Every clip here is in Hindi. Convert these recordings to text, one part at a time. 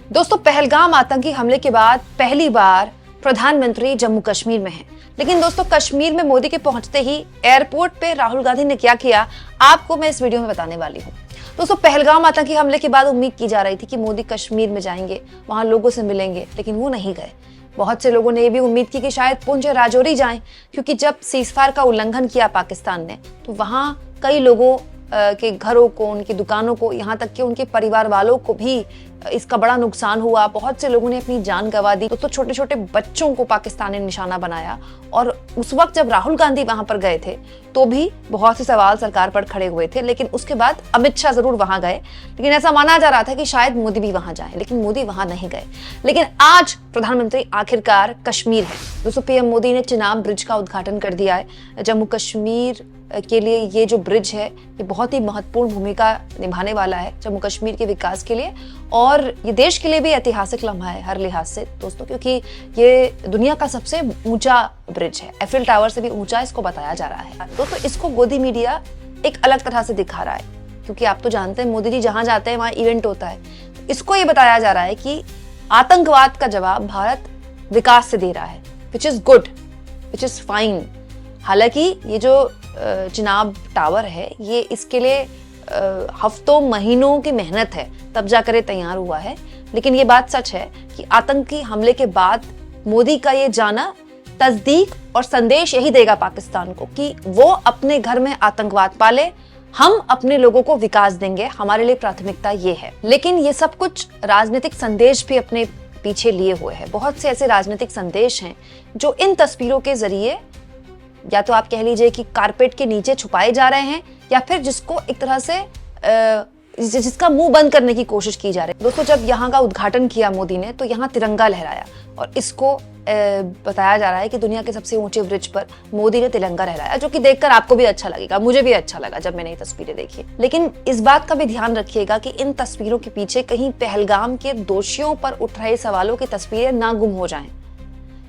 दोस्तों, पहलगाम आतंकी हमले के बाद पहली बार प्रधानमंत्री जम्मू कश्मीर में हैं। लेकिन दोस्तों, कश्मीर में मोदी के पहुंचते ही एयरपोर्ट पे राहुल गांधी ने क्या किया, आपको मैं इस वीडियो में बताने वाली हूँ। दोस्तों, पहलगाम आतंकी हमले के बाद उम्मीद की जा रही थी कि मोदी कश्मीर में जाएंगे, वहां लोगों से मिलेंगे, लेकिन वो नहीं गए। बहुत से लोगों ने ये भी उम्मीद की कि शायद पुंछ राजौरी जाएं, क्योंकि जब सीजफायर का उल्लंघन किया पाकिस्तान ने, तो वहां कई लोगों के घरों को, उनकी दुकानों को, यहाँ तक कि उनके परिवार वालों को भी इसका बड़ा नुकसान हुआ। बहुत से लोगों ने अपनी जान गंवा दी। तो छोटे छोटे बच्चों को पाकिस्तान ने निशाना बनाया। और उस वक्त जब राहुल गांधी वहां पर गए थे तो भी बहुत से सवाल सरकार पर खड़े हुए थे। लेकिन उसके बाद अमित शाह जरूर वहां गए, लेकिन ऐसा माना जा रहा था कि शायद मोदी भी वहां जाएं, लेकिन मोदी वहां नहीं गए। लेकिन आज प्रधानमंत्री आखिरकार कश्मीर है। दोस्तों, पीएम मोदी ने चिनाब ब्रिज का उद्घाटन कर दिया है। जम्मू कश्मीर के लिए ये जो ब्रिज है, ये बहुत ही महत्वपूर्ण भूमिका निभाने वाला है जम्मू कश्मीर के विकास के लिए, और ये देश के लिए भी ऐतिहासिक लम्हा है हर लिहाज से दोस्तों, क्योंकि ये दुनिया का सबसे ऊंचा ब्रिज है। एफिल टावर से भी ऊंचा इसको बताया जा रहा है। दोस्तों, इसको गोदी मीडिया एक अलग तरह से दिखा रहा है, क्योंकि आप तो जानते हैं मोदी जी जहां जाते हैं वहां इवेंट होता है। तो इसको ये बताया जा रहा है कि आतंकवाद का जवाब भारत विकास से दे रहा है, which is good, which is fine. हालांकि ये जो चिनाब टावर है, ये इसके लिए हफ्तों महीनों की मेहनत है, तब जाकर ये तैयार हुआ है। लेकिन ये बात सच है कि आतंकी हमले के बाद मोदी का ये जाना तस्दीक और संदेश यही देगा पाकिस्तान को कि वो अपने घर में आतंकवाद पाले, हम अपने लोगों को विकास देंगे, हमारे लिए प्राथमिकता ये है। लेकिन ये सब कुछ राजनीतिक संदेश भी अपने पीछे लिए हुए है। बहुत से ऐसे राजनीतिक संदेश हैं जो इन तस्वीरों के जरिए, या तो आप कह लीजिए कि कारपेट के नीचे छुपाए जा रहे हैं, या फिर जिसको एक तरह से जिसका मुंह बंद करने की कोशिश की जा रही है। दोस्तों, जब यहाँ का उद्घाटन किया मोदी ने, तो यहाँ तिरंगा लहराया और इसको बताया जा रहा है कि दुनिया के सबसे ऊंचे ब्रिज पर मोदी ने तिरंगा लहराया, जो कि देखकर आपको भी अच्छा लगेगा, मुझे भी अच्छा लगा जब मैंने ये तस्वीरें देखी। लेकिन इस बात का भी ध्यान रखिएगा कि इन तस्वीरों के पीछे कहीं पहलगाम के दोषियों पर उठ रहे सवालों की तस्वीरें ना गुम हो जाएं।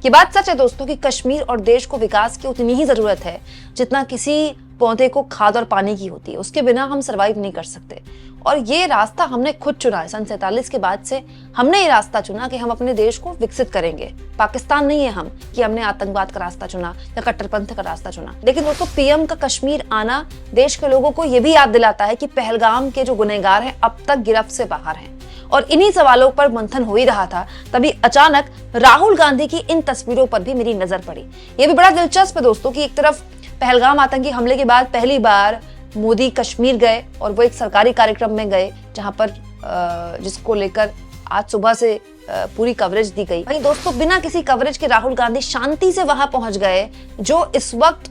ये बात सच है दोस्तों कि कश्मीर और देश को विकास की उतनी ही जरूरत है जितना किसी पौधे को खाद और पानी की होती है। उसके बिना हम सरवाइव नहीं कर सकते, और ये रास्ता हमने खुद चुना है। सन 47 के बाद से हमने ये रास्ता चुना कि हम अपने देश को विकसित करेंगे। पाकिस्तान नहीं है हम कि हमने आतंकवाद का रास्ता चुना या कट्टरपंथ का रास्ता चुना। लेकिन दोस्तों, पीएम का कश्मीर आना देश के लोगों को ये भी याद दिलाता है कि पहलगाम के जो गुनहगार हैं अब तक गिरफ्त से बाहर हैं। और इन्हीं सवालों पर मंथन हो ही रहा था, तभी अचानक राहुल गांधी की इन तस्वीरों पर भी मेरी नजर पड़ी। ये भी बड़ा दिलचस्प है दोस्तों कि एक तरफ पहलगाम आतंकी हमले के बाद पहली बार मोदी कश्मीर गए, और वो एक सरकारी कार्यक्रम में गए जहां पर जिसको लेकर आज सुबह से पूरी कवरेज दी गई। वहीं दोस्तों, बिना किसी कवरेज के राहुल गांधी शांति से वहां पहुंच गए, जो इस वक्त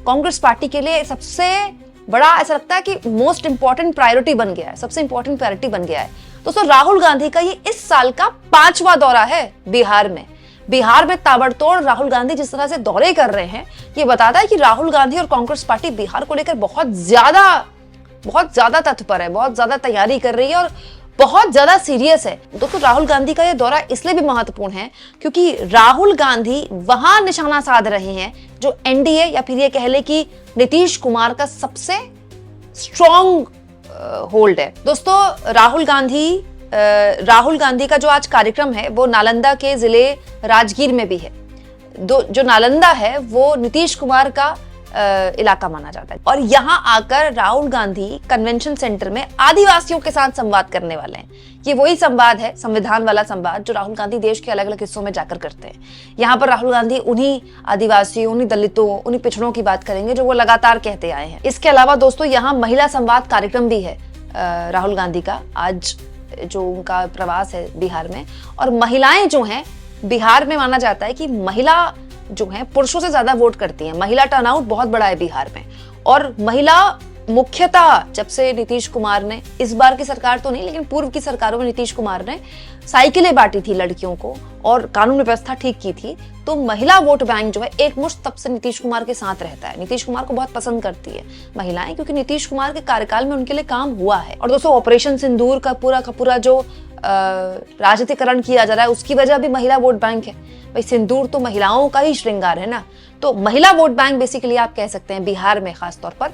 कांग्रेस पार्टी के लिए सबसे बड़ा, ऐसा लगता है कि मोस्ट इंपॉर्टेंट प्रायोरिटी बन गया है, सबसे इंपॉर्टेंट प्रायोरिटी बन गया है। दोस्तों, राहुल गांधी का ये इस साल का 5वां दौरा है बिहार में। बिहार में ताबड़तोड़ राहुल गांधी जिस तरह से दौरे कर रहे हैं, ये बताता है कि राहुल गांधी और कांग्रेस पार्टी बिहार को लेकर बहुत ज्यादा तत्पर है, बहुत ज्यादा तैयारी कर रही है और बहुत ज्यादा सीरियस है। दोस्तों, राहुल गांधी का ये दौरा इसलिए भी महत्वपूर्ण है क्योंकि राहुल गांधी वहां निशाना साध रहे हैं जो एनडीए, या फिर ये कह ले कि नीतीश कुमार का सबसे स्ट्रॉन्ग होल्ड है। दोस्तों, राहुल गांधी का जो आज कार्यक्रम है वो नालंदा के जिले राजगीर में भी है। जो नालंदा है वो नीतीश कुमार का इलाका माना जाता है, और यहाँ आकर राहुल गांधी कन्वेंशन सेंटर में आदिवासियों के साथ संवाद करने वाले हैं। ये वही संवाद है, संविधान वाला संवाद, जो राहुल गांधी देश के अलग अलग हिस्सों में जाकर करते हैं। यहाँ पर राहुल गांधी उन्हीं आदिवासियों, उन्हीं दलितों, उन्हीं पिछड़ों की बात करेंगे जो वो लगातार कहते आए हैं। इसके अलावा दोस्तों, यहाँ महिला संवाद कार्यक्रम भी है राहुल गांधी का, आज जो उनका प्रवास है बिहार में। और महिलाएं जो हैं बिहार में, माना जाता है कि महिला जो है पुरुषों से ज्यादा वोट करती हैं। महिला टर्नआउट बहुत बड़ा है बिहार में, और महिला मुख्यतः जब से नीतीश कुमार ने, इस बार की सरकार तो नहीं लेकिन पूर्व की सरकारों में नीतीश कुमार ने साइकिलें बांटी थी लड़कियों को और कानून व्यवस्था ठीक की थी, तो महिला वोट बैंक जो है एक मुश्त तब से नीतीश कुमार के साथ रहता है। नीतीश कुमार को बहुत पसंद करती है महिलाएं, क्योंकि नीतीश कुमार के कार्यकाल में उनके लिए काम हुआ है। और दोस्तों, ऑपरेशन सिंदूर का पूरा जो राजनीतिकरण किया जा रहा है, उसकी वजह भी महिला वोट बैंक है। भाई, सिंदूर तो महिलाओं का ही श्रृंगार है ना, तो महिला वोट बैंक बेसिकली आप कह सकते हैं बिहार में खासतौर पर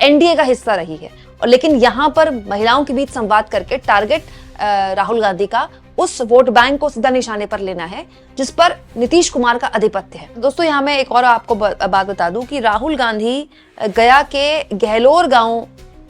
एनडीए का हिस्सा रही है। और लेकिन यहाँ पर महिलाओं के बीच संवाद करके टारगेट राहुल गांधी का उस वोट बैंक को सीधा निशाने पर लेना है जिस पर नीतीश कुमार का आधिपत्य है। दोस्तों यहाँ मैं एक और आपको बात बता दूं कि राहुल गांधी गया के गहलोर गांव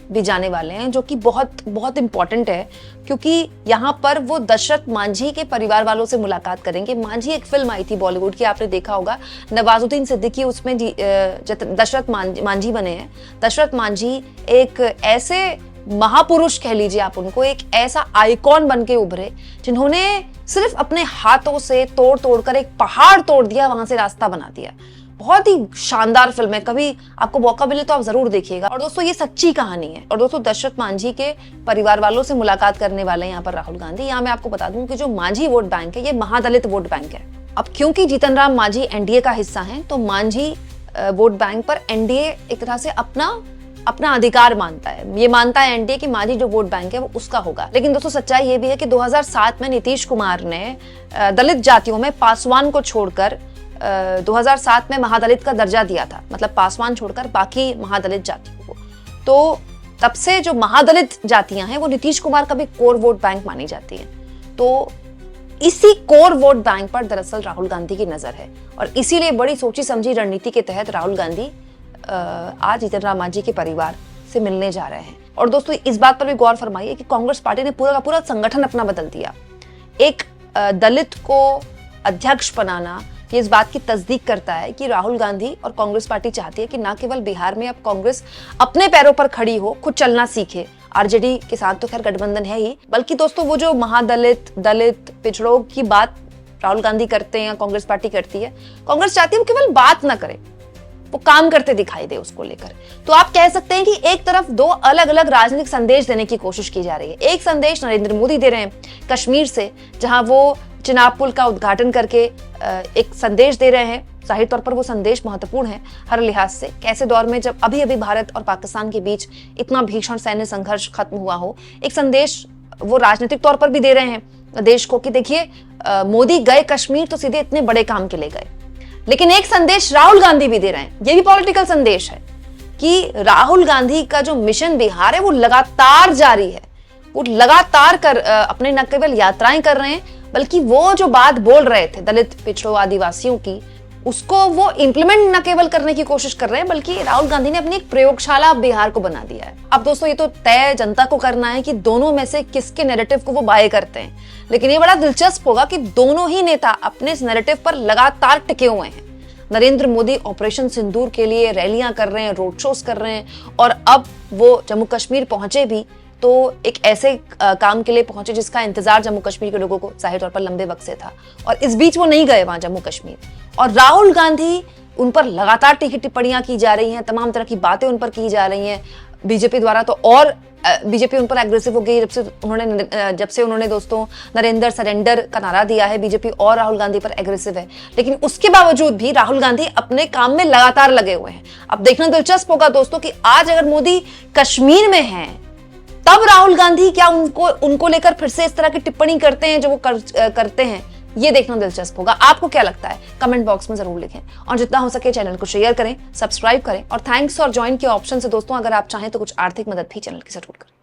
भी जाने वाले हैं, जो कि बहुत बहुत इंपॉर्टेंट है, क्योंकि यहाँ पर वो दशरथ मांझी के परिवार वालों से मुलाकात करेंगे। मांझी एक फिल्म आई थी बॉलीवुड की, आपने देखा होगा, नवाजुद्दीन सिद्दीकी उसमें दशरथ मांझी बने हैं। दशरथ मांझी एक ऐसे महापुरुष कह लीजिए आप उनको, एक ऐसा आइकॉन बन के उभरे जिन्होंने सिर्फ अपने हाथों से तोड़ तोड़ कर एक पहाड़ तोड़ दिया, वहां से रास्ता बना दिया। बहुत ही शानदार फिल्म है, कभी आपको मौका मिले तो आप जरूर देखिएगा। और दोस्तों ये सच्ची कहानी है। और दोस्तों दशरथ मांझी के परिवार वालों से मुलाकात करने वाले हैं यहाँ पर राहुल गांधी। यहाँ मैं आपको बता दूं कि जो मांझी वोट बैंक है ये महादलित वोट बैंक है। अब क्योंकि जीतन राम मांझी एनडीए का हिस्सा है, तो मांझी वोट बैंक पर एनडीए एक तरह से अपना अधिकार मानता है। ये मानता है एनडीए कि मांझी जो वोट बैंक है वो उसका होगा। लेकिन दोस्तों सच्चाई ये भी है कि 2007 में नीतीश कुमार ने दलित जातियों में पासवान को छोड़कर 2007 में महादलित का दर्जा दिया था, मतलब पासवान छोड़कर बाकी महादलित जातियों को। तो तब से जो महादलित जातियां हैं वो नीतीश कुमार का भी कोर वोट बैंक मानी जाती हैं। तो इसी कोर वोट बैंक पर दरअसल राहुल गांधी की नजर है, और इसीलिए बड़ी सोची समझी रणनीति के तहत राहुल गांधी आज जीतन राम मांझी के परिवार से मिलने जा रहे हैं। और दोस्तों इस बात पर भी गौर फरमाइए कि कांग्रेस पार्टी ने पूरा का पूरा संगठन अपना बदल दिया। एक दलित को अध्यक्ष बनाना ये इस बात की तस्दीक करता है कि राहुल गांधी और कांग्रेस पार्टी चाहती है कि ना केवल बिहार में अब कांग्रेस अपने पैरों पर खड़ी हो, खुद चलना सीखे, आरजेडी के साथ तो खैर गठबंधन है ही, बल्कि दोस्तों वो जो महादलित, दलित, पिछड़ों की बात राहुल गांधी करते हैं या कांग्रेस पार्टी करती है, कांग्रेस चाहती है वो केवल बात ना करे, वो काम करते दिखाई दे उसको लेकर। तो आप कह सकते हैं कि एक तरफ दो अलग अलग राजनीतिक संदेश देने की कोशिश की जा रही है। एक संदेश नरेंद्र मोदी दे रहे हैं कश्मीर से, जहां वो चिनाब पुल का उद्घाटन करके एक संदेश दे रहे हैं। जाहिर तौर पर वो संदेश महत्वपूर्ण है हर लिहाज से। कैसे दौर में जब अभी अभी भारत और पाकिस्तान के बीच इतना भीषण सैन्य संघर्ष खत्म हुआ हो, एक संदेश वो राजनीतिक तौर पर भी दे रहे हैं देश को कि देखिए मोदी गए कश्मीर तो सीधे इतने बड़े काम के लिए गए। लेकिन एक संदेश राहुल गांधी भी दे रहे हैं, ये भी पॉलिटिकल संदेश है कि राहुल गांधी का जो मिशन बिहार है वो लगातार जारी है। वो लगातार अपने न केवल यात्राएं कर रहे हैं, बल्कि वो जो बात बोल रहे थे दलित, पिछड़ों, आदिवासियों की, उसको वो इंप्लीमेंट न केवल करने की कोशिश कर रहे हैं, बल्कि राहुल गांधी ने अपनी एक प्रयोगशाला बिहार को बना दिया है। अब दोस्तों ये तो तय जनता को करना है कि दोनों में से किसके नैरेटिव को वो बाय करते हैं। लेकिन ये बड़ा दिलचस्प होगा कि दोनों ही नेता अपने इस नैरेटिव पर लगातार टिके हुए हैं। नरेंद्र मोदी ऑपरेशन सिंदूर के लिए रैलियां कर रहे हैं, रोड शोज कर रहे हैं, और अब वो जम्मू कश्मीर पहुंचे भी तो एक ऐसे काम के लिए पहुंचे जिसका इंतजार जम्मू कश्मीर के लोगों को जाहिर तौर पर लंबे वक्त से था, और इस बीच वो नहीं गए वहां जम्मू कश्मीर। और राहुल गांधी उन पर लगातार तीखी टिप्पणियां की जा रही हैं, तमाम तरह की बातें उन पर की जा रही हैं बीजेपी द्वारा। तो और बीजेपी उन पर एग्रेसिव हो गई जब से उन्होंने दोस्तों नरेंद्र सरेंडर का नारा दिया है। बीजेपी और राहुल गांधी पर एग्रेसिव है, लेकिन उसके बावजूद भी राहुल गांधी अपने काम में लगातार लगे हुए हैं। अब देखना दिलचस्प होगा दोस्तों कि आज अगर मोदी कश्मीर में हैं, तब राहुल गांधी क्या उनको लेकर फिर से इस तरह की टिप्पणी करते हैं जो वो करते हैं, ये देखना दिलचस्प होगा। आपको क्या लगता है कमेंट बॉक्स में जरूर लिखें, और जितना हो सके चैनल को शेयर करें, सब्सक्राइब करें, और थैंक्स और ज्वाइन के ऑप्शन से दोस्तों अगर आप चाहें तो कुछ आर्थिक मदद भी चैनल की जरूर करें।